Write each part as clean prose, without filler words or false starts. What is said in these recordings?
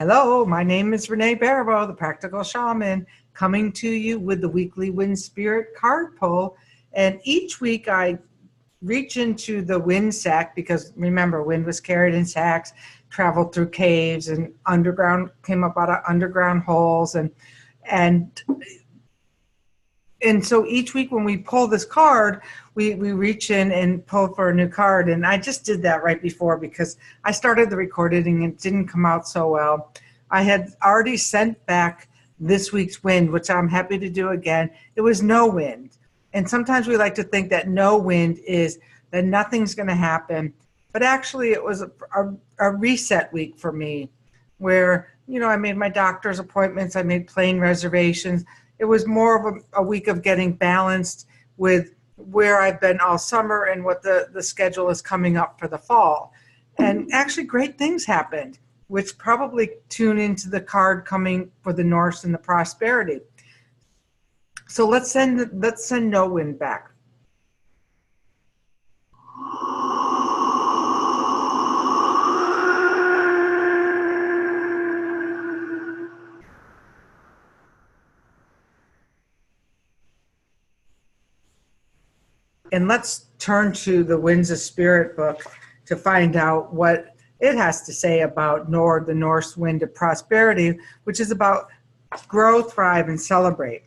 Hello, my name is Renee Baribeau, the Practical Shaman, coming to you with the weekly Wind Spirit card pull. And each week I reach into the wind sack because remember, wind was carried in sacks, traveled through caves and underground, came up out of underground holes. And so each week when we pull this card, we reach in and pull for a new card. And I just did that right before because I started the recording and it didn't come out so well. I had already sent back this week's wind, which I'm happy to do again. It was no wind. And sometimes we like to think that no wind is that nothing's going to happen. But actually it was a reset week for me where, I made my doctor's appointments. I made plane reservations. It was more of a week of getting balanced with where I've been all summer and what the schedule is coming up for the fall. And actually great things happened, which probably tune into the card coming for the Norse and the prosperity. So let's send no wind back. And let's turn to the Winds of Spirit book to find out what it has to say about Njord, the Norse wind of prosperity, which is about grow, thrive, and celebrate.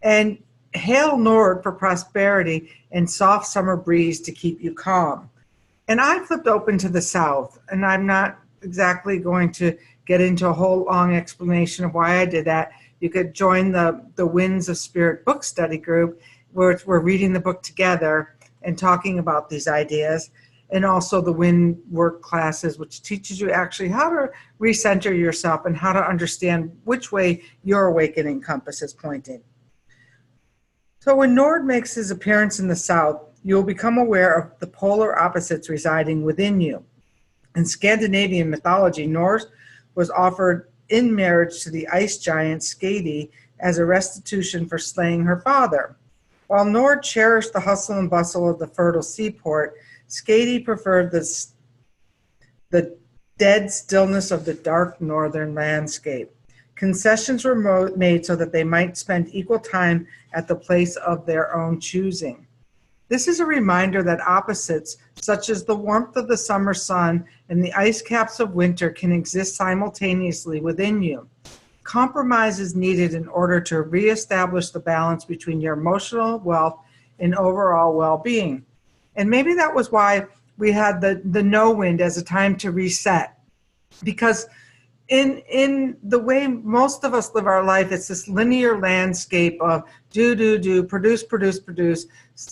And hail Njord for prosperity and soft summer breeze to keep you calm. And I flipped open to the south, and I'm not exactly going to get into a whole long explanation of why I did that. You could join the Winds of Spirit book study group, where we're reading the book together and talking about these ideas, and also the wind work classes, which teaches you actually how to recenter yourself and how to understand which way your awakening compass is pointing. So when Njord makes his appearance in the south, you'll become aware of the polar opposites residing within you. In Scandinavian mythology, Njord was offered in marriage to the ice giant Skadi as a restitution for slaying her father. While Njord cherished the hustle and bustle of the fertile seaport, Skadi preferred the dead stillness of the dark northern landscape. Concessions were made so that they might spend equal time at the place of their own choosing. This is a reminder that opposites, such as the warmth of the summer sun and the ice caps of winter, can exist simultaneously within you. Compromise is needed in order to reestablish the balance between your emotional wealth and overall well-being. And maybe that was why we had the no wind as a time to reset. Because in the way most of us live our life, it's this linear landscape of do, produce.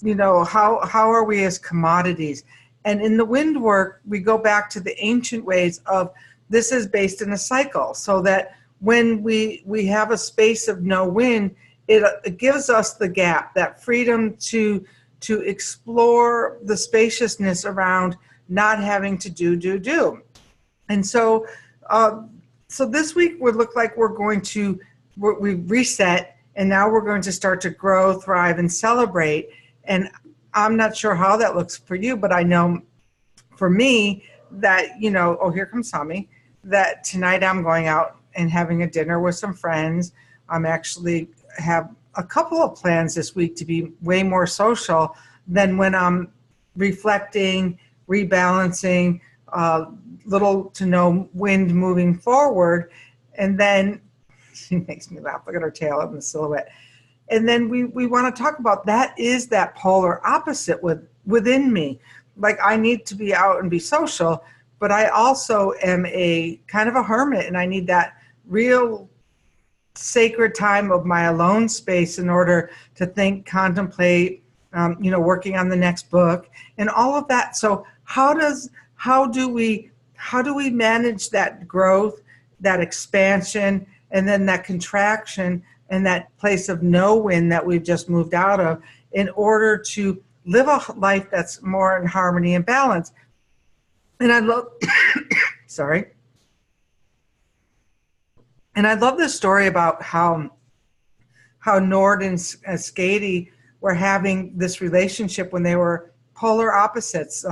How are we as commodities? And in the wind work, we go back to the ancient ways of this is based in a cycle, so that when we have a space of no wind, it gives us the gap, that freedom to explore the spaciousness around not having to do. And so this week would look like we've reset, and now we're going to start to grow, thrive, and celebrate. And I'm not sure how that looks for you, but I know for me that, here comes Tommy, that tonight I'm going out and having a dinner with some friends. I'm actually have a couple of plans this week to be way more social than when I'm reflecting, rebalancing, little to no wind moving forward. And then she makes me laugh. Look at her tail and the silhouette. And then we want to talk about that is that polar opposite within me. Like I need to be out and be social, but I also am a kind of a hermit, and I need that real sacred time of my alone space in order to think, contemplate, working on the next book and all of that. So how do we manage that growth, that expansion, and then that contraction and that place of no wind that we've just moved out of in order to live a life that's more in harmony and balance? And I love, sorry. And I love this story about how Njord and Skadi were having this relationship when they were polar opposites.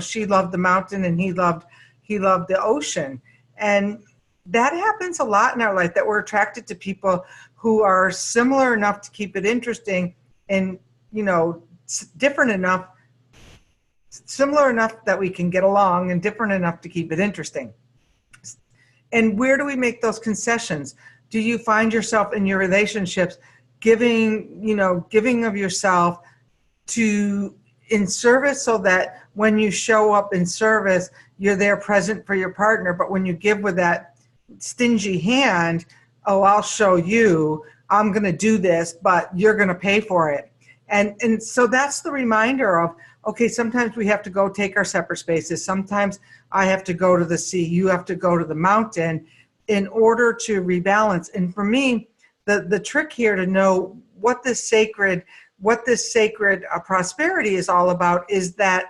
She loved the mountain and he loved the ocean. And that happens a lot in our life, that we're attracted to people who are similar enough to keep it interesting, and, you know, different enough, similar enough that we can get along, and different enough to keep it interesting. And where do we make those concessions? Do you find yourself in your relationships giving of yourself to in service, so that when you show up in service, you're there present for your partner, but when you give with that stingy hand, oh, I'll show you, I'm going to do this, but you're going to pay for it. And so that's the reminder of, okay, sometimes we have to go take our separate spaces. Sometimes I have to go to the sea, you have to go to the mountain, in order to rebalance. And for me, the trick here to know what this sacred prosperity is all about is that,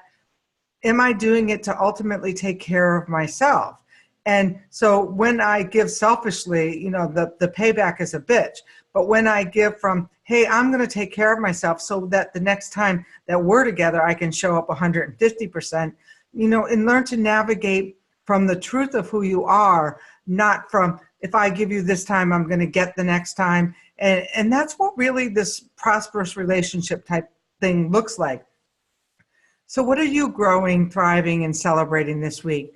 am I doing it to ultimately take care of myself? And so when I give selfishly, the payback is a bitch. But when I give from, hey, I'm going to take care of myself so that the next time that we're together, I can show up 150%, and learn to navigate from the truth of who you are, not from, if I give you this time, I'm going to get the next time. And that's what really this prosperous relationship type thing looks like. So what are you growing, thriving, and celebrating this week?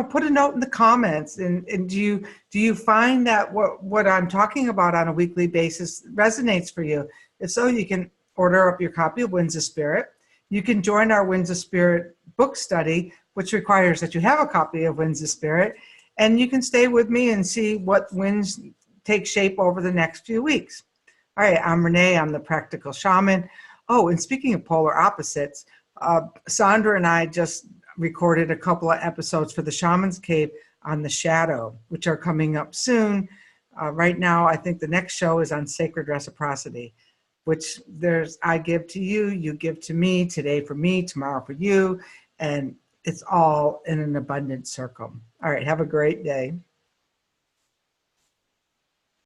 Put a note in the comments. And do you find that what I'm talking about on a weekly basis resonates for you? If so, you can order up your copy of Winds of Spirit. You can join our Winds of Spirit book study, which requires that you have a copy of Winds of Spirit. And you can stay with me and see what winds take shape over the next few weeks. All right, I'm Renee. I'm the Practical Shaman. Oh, and speaking of polar opposites, Sandra and I just recorded a couple of episodes for the Shaman's Cave on the shadow, which are coming up soon. Right now, I think the next show is on sacred reciprocity, which I give to you, you give to me, today for me, tomorrow for you, and it's all in an abundant circle. All right, have a great day.